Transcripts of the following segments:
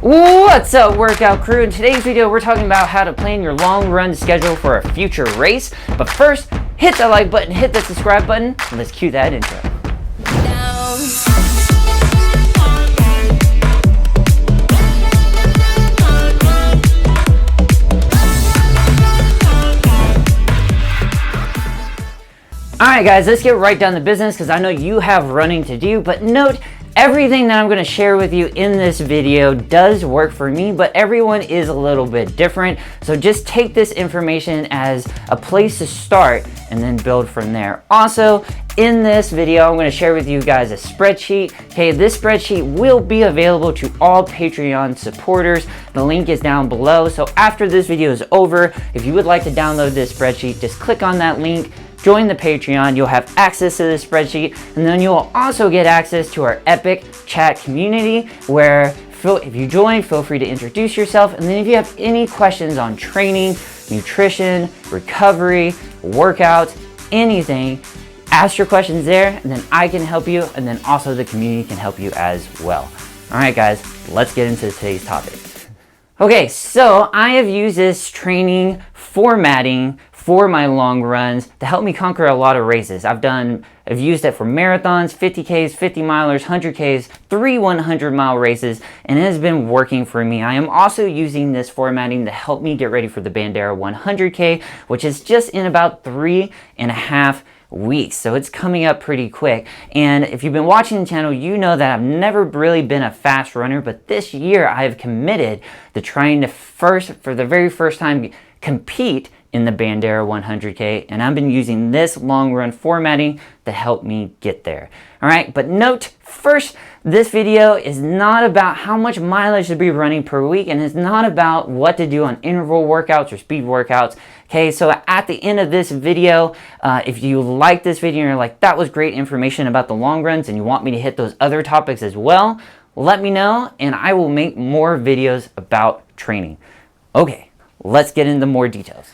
What's up, workout crew? In today's video, we're talking about how to plan your long run schedule for a future race. But first, hit the like button, hit the subscribe button, and let's cue that intro. Alright guys, let's get right down to business because I know you have running to do, but note, everything that I'm going to share with you in this video does work for me, but everyone is a little bit different. So just take this information as a place to start and then build from there. Also, in this video, I'm going to share with you guys a spreadsheet. Okay, this spreadsheet will be available to all Patreon supporters. The link is down below. So after this video is over, if you would like to download this spreadsheet, just click on that link. Join the Patreon, you'll have access to this spreadsheet, and then you'll also get access to our epic chat community where if you join, feel free to introduce yourself, and then if you have any questions on training, nutrition, recovery, workouts, anything, ask your questions there, and then I can help you, and then also the community can help you as well. All right, guys, let's get into today's topic. Okay, so I have used this training formatting for my long runs to help me conquer a lot of races. I've used it for marathons, 50Ks, 50 milers, 100Ks, 3 100-mile races, and it has been working for me. I am also using this formatting to help me get ready for the Bandera 100K, which is just in about 3.5 weeks. So it's coming up pretty quick. And if you've been watching the channel, you know that I've never really been a fast runner, but this year I have committed to trying to for the very first time, compete in the Bandera 100K, and I've been using this long run formatting to help me get there. All right, but note first, this video is not about how much mileage to be running per week, and it's not about what to do on interval workouts or speed workouts. Okay, so at the end of this video, if you like this video and you're like, that was great information about the long runs, and you want me to hit those other topics as well, let me know, and I will make more videos about training. Okay, let's get into more details.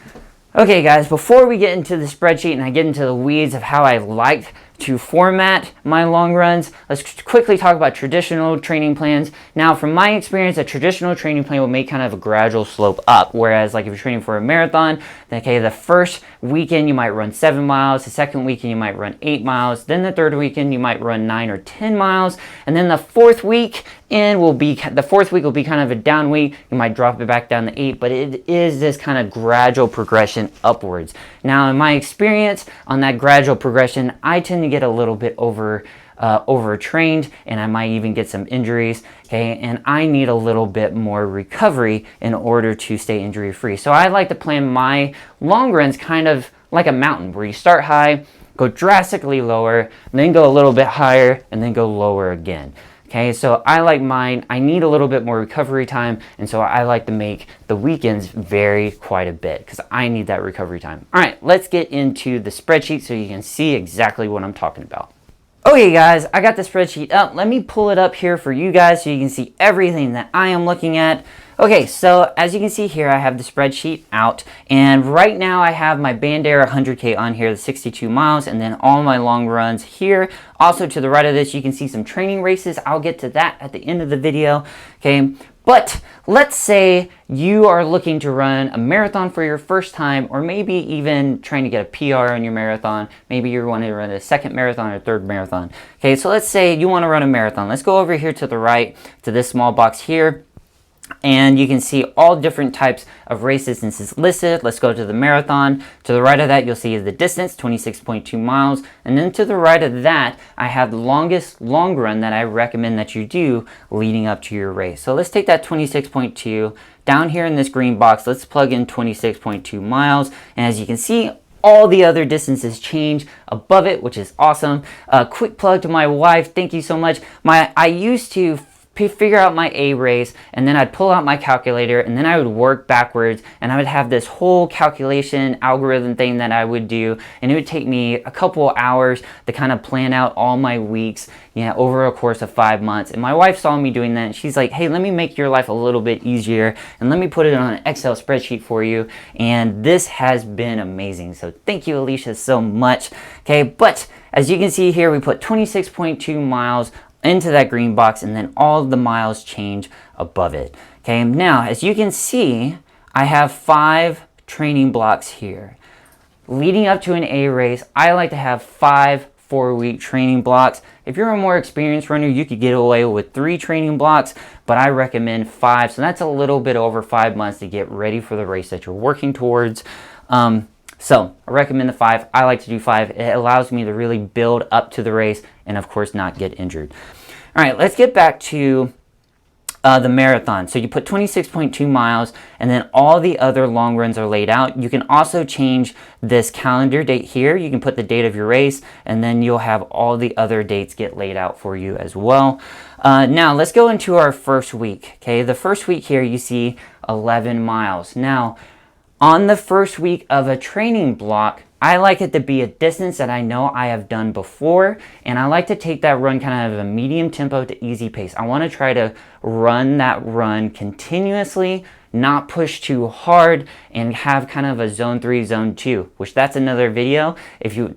Okay guys, before we get into the spreadsheet and I get into the weeds of how I like to format my long runs, let's quickly talk about traditional training plans. Now, from my experience, a traditional training plan will make kind of a gradual slope up, whereas like if you're training for a marathon, then okay, the first weekend you might run 7 miles, the second weekend you might run 8 miles, then the third weekend you might run 9 or 10 miles, and then the fourth week will be kind of a down week. You might drop it back down to 8, but it is this kind of gradual progression upwards. Now, in my experience on that gradual progression, I tend to get a little bit overtrained, and I might even get some injuries, okay, and I need a little bit more recovery in order to stay injury free. So I like to plan my long runs kind of like a mountain where you start high, go drastically lower, then go a little bit higher, and then go lower again. Okay, so I like mine, I need a little bit more recovery time, and so I like to make the weekends vary quite a bit because I need that recovery time. All right, let's get into the spreadsheet so you can see exactly what I'm talking about. Okay guys, I got the spreadsheet up. Let me pull it up here for you guys so you can see everything that I am looking at. Okay, so as you can see here, I have the spreadsheet out, and right now I have my Bandera 100K on here, the 62 miles, and then all my long runs here. Also to the right of this, you can see some training races. I'll get to that at the end of the video, okay? But let's say you are looking to run a marathon for your first time, or maybe even trying to get a PR on your marathon. Maybe you want to run a second marathon or third marathon. Okay, so let's say you want to run a marathon. Let's go over here to the right to this small box here. And you can see all different types of race distances listed. Let's go to the marathon. To the right of that, you'll see the distance, 26.2 miles. And then to the right of that, I have the longest long run that I recommend that you do leading up to your race. So let's take that 26.2. Down here in this green box, let's plug in 26.2 miles. And as you can see, all the other distances change above it, which is awesome. Quick plug to my wife. Thank you so much. I used to figure out my A race, and then I'd pull out my calculator, and then I would work backwards, and I would have this whole calculation algorithm thing that I would do, and it would take me a couple hours to kind of plan out all my weeks, over a course of 5 months. And my wife saw me doing that, and she's like, hey, let me make your life a little bit easier, and let me put it on an Excel spreadsheet for you. And this has been amazing. So thank you, Alicia, so much. Okay, but as you can see here, we put 26.2 miles into that green box, and then all of the miles change above it. Okay, now as you can see, I have 5 training blocks here. Leading up to an A race, I like to have 5 4-week training blocks. If you're a more experienced runner, you could get away with 3 training blocks, but I recommend 5. So that's a little bit over 5 months to get ready for the race that you're working towards. So I recommend the 5. I like to do 5. It allows me to really build up to the race and of course not get injured. All right, let's get back to the marathon. So you put 26.2 miles and then all the other long runs are laid out. You can also change this calendar date here. You can put the date of your race and then you'll have all the other dates get laid out for you as well. Now let's go into our first week. Okay, the first week here you see 11 miles. Now on the first week of a training block, I like it to be a distance that I know I have done before, and I like to take that run kind of a medium tempo to easy pace. I want to try to run that run continuously, not push too hard, and have kind of a zone 3, zone 2, which that's another video.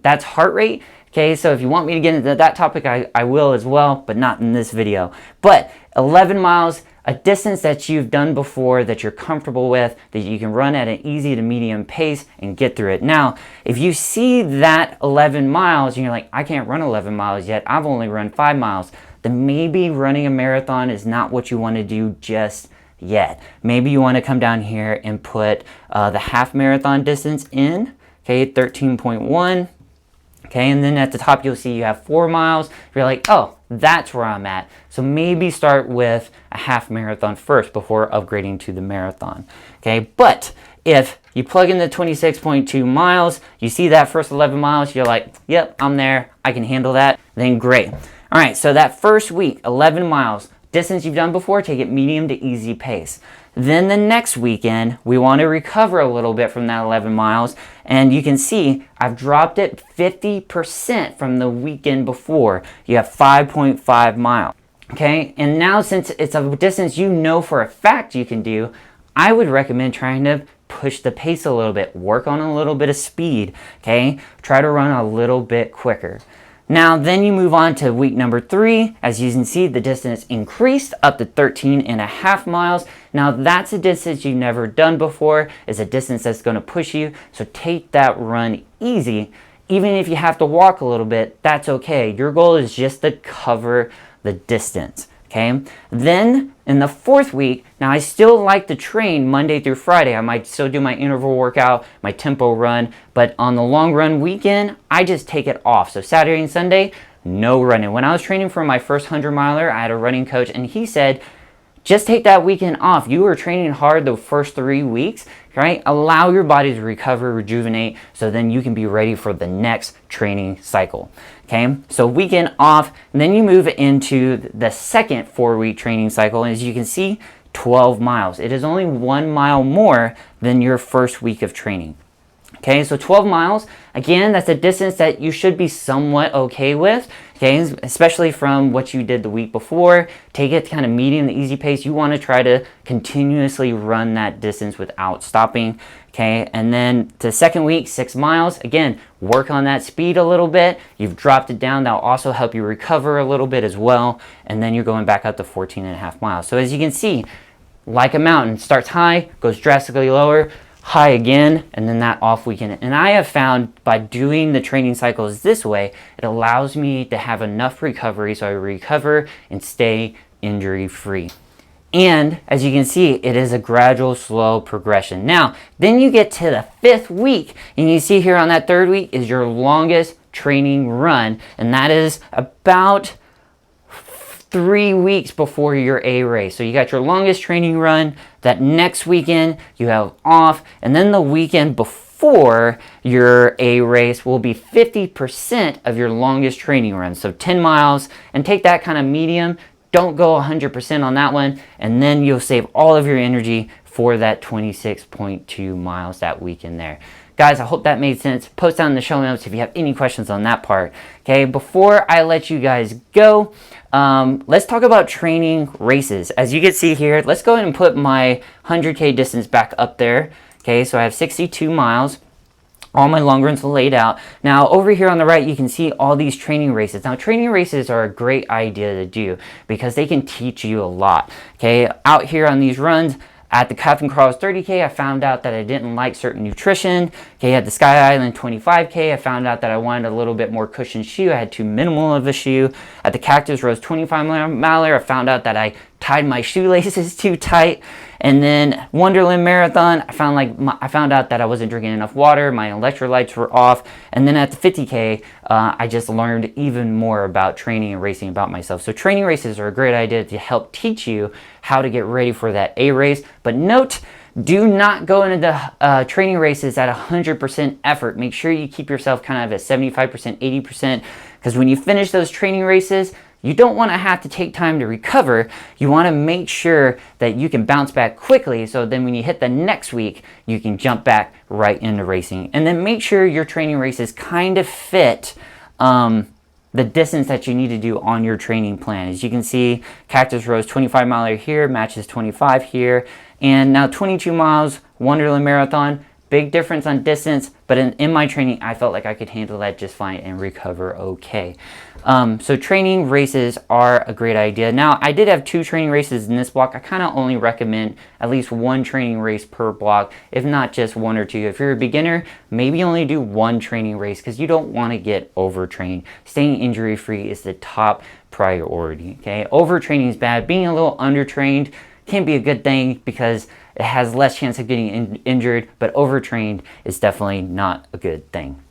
That's heart rate. Okay, so if you want me to get into that topic, I will as well, but not in this video. But 11 miles, a distance that you've done before, that you're comfortable with, that you can run at an easy to medium pace and get through it. Now, if you see that 11 miles and you're like, I can't run 11 miles yet, I've only run 5 miles, then maybe running a marathon is not what you want to do just yet. Maybe you want to come down here and put the half marathon distance in, okay, 13.1. Okay, and then at the top you'll see you have 4 miles. You're like, oh, that's where I'm at. So maybe start with a half marathon first before upgrading to the marathon. Okay, but if you plug in the 26.2 miles, you see that first 11 miles, you're like, yep, I'm there, I can handle that, then great. All right, so that first week, 11 miles, distance you've done before, take it medium to easy pace. Then the next weekend, we want to recover a little bit from that 11 miles. And you can see I've dropped it 50% from the weekend before. You have 5.5 miles. Okay, and now since it's a distance you know for a fact you can do, I would recommend trying to push the pace a little bit, work on a little bit of speed. Okay, try to run a little bit quicker. Now, then you move on to week number 3. As you can see, the distance increased up to 13.5 miles. Now, that's a distance you've never done before. It's a distance that's going to push you. So take that run easy. Even if you have to walk a little bit, that's okay. Your goal is just to cover the distance. Okay, then in the 4th week, now I still like to train Monday through Friday. I might still do my interval workout, my tempo run, but on the long run weekend, I just take it off. So Saturday and Sunday, no running. When I was training for my first 100 miler, I had a running coach and he said, just take that weekend off. You were training hard the first 3 weeks, right? Allow your body to recover, rejuvenate, so then you can be ready for the next training cycle. Okay, so weekend off, and then you move into the second 4-week training cycle. And as you can see, 12 miles. It is only 1 mile more than your first week of training. Okay, so 12 miles, again, that's a distance that you should be somewhat okay with, okay, especially from what you did the week before. Take it kind of medium to easy pace. You want to try to continuously run that distance without stopping, okay, and then the second week, 6 miles, again, work on that speed a little bit. You've dropped it down. That'll also help you recover a little bit as well, and then you're going back up to 14.5 miles. So as you can see, like a mountain, starts high, goes drastically lower, high again, and then that off weekend. And I have found by doing the training cycles this way, it allows me to have enough recovery so I recover and stay injury free. And as you can see, it is a gradual, slow progression. Now, then you get to the 5th week, and you see here on that 3rd week is your longest training run, and that is about 3 weeks before your A race. So you got your longest training run. That next weekend you have off, and then the weekend before your A race will be 50% of your longest training run. So 10 miles, and take that kind of medium. Don't go 100% on that one, and then you'll save all of your energy for that 26.2 miles that weekend there. Guys, I hope that made sense. Post down in the show notes if you have any questions on that part. Okay, before I let you guys go, let's talk about training races. As you can see here, let's go ahead and put my 100K distance back up there. Okay, so I have 62 miles. all my long runs laid out. Now over here on the right, you can see all these training races. Now training races are a great idea to do because they can teach you a lot. Okay, out here on these runs, at the Captain Carl's 30K, I found out that I didn't like certain nutrition. Okay, at the Sky Island 25K, I found out that I wanted a little bit more cushioned shoe. I had too minimal of a shoe. At the Cactus Rose 25-miler, I found out that I tied my shoelaces too tight. And then Wonderland Marathon, I found out that I wasn't drinking enough water. My electrolytes were off. And then at the 50K, I just learned even more about training and racing about myself. So training races are a great idea to help teach you how to get ready for that A race. But note, do not go into the training races at 100% effort. Make sure you keep yourself kind of at 75%, 80%, because when you finish those training races, you don't want to have to take time to recover. You want to make sure that you can bounce back quickly, so then when you hit the next week, you can jump back right into racing. And then make sure your training races kind of fit the distance that you need to do on your training plan. As you can see, Cactus Rose 25-miler here matches 25 here. And now 22 miles, Wonderland Marathon, big difference on distance, but in my training, I felt like I could handle that just fine and recover okay. So training races are a great idea. Now, I did have 2 training races in this block. I kind of only recommend at least 1 training race per block, if not just 1 or 2. If you're a beginner, maybe only do 1 training race because you don't want to get overtrained. Staying injury-free is the top priority, okay? Overtraining is bad. Being a little undertrained can be a good thing because it has less chance of getting injured, but overtrained is definitely not a good thing.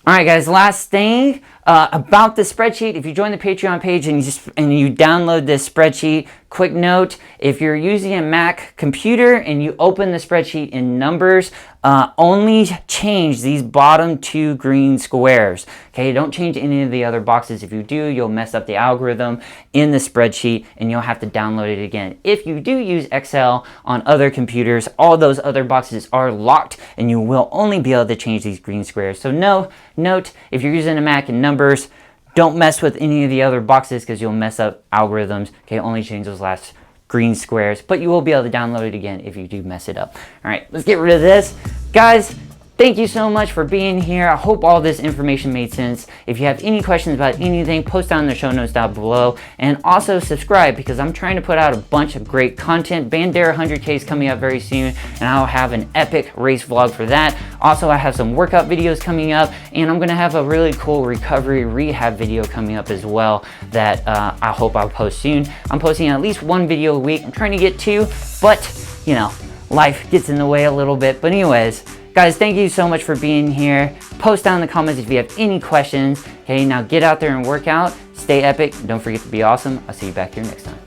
All right, guys, last thing about the spreadsheet. If you join the Patreon page and you download this spreadsheet, quick note, if you're using a Mac computer and you open the spreadsheet in Numbers, only change these bottom 2 green squares. Okay, don't change any of the other boxes. If you do, you'll mess up the algorithm in the spreadsheet and you'll have to download it again. If you do use Excel on other computers, all those other boxes are locked and you will only be able to change these green squares. So note, if you're using a Mac in Numbers, don't mess with any of the other boxes because you'll mess up algorithms. Okay, only change those last green squares, but you will be able to download it again if you do mess it up. All right, let's get rid of this. Guys, thank you so much for being here. I hope all this information made sense. If you have any questions about anything, post down in the show notes down below. And also subscribe because I'm trying to put out a bunch of great content. Bandera 100K is coming up very soon, and I'll have an epic race vlog for that. Also, I have some workout videos coming up, and I'm gonna have a really cool recovery rehab video coming up as well that I hope I'll post soon. I'm posting at least 1 video a week. I'm trying to get 2, but you know, life gets in the way a little bit. But anyways, guys, thank you so much for being here. Post down in the comments if you have any questions. Okay, now get out there and work out. Stay epic. Don't forget to be awesome. I'll see you back here next time.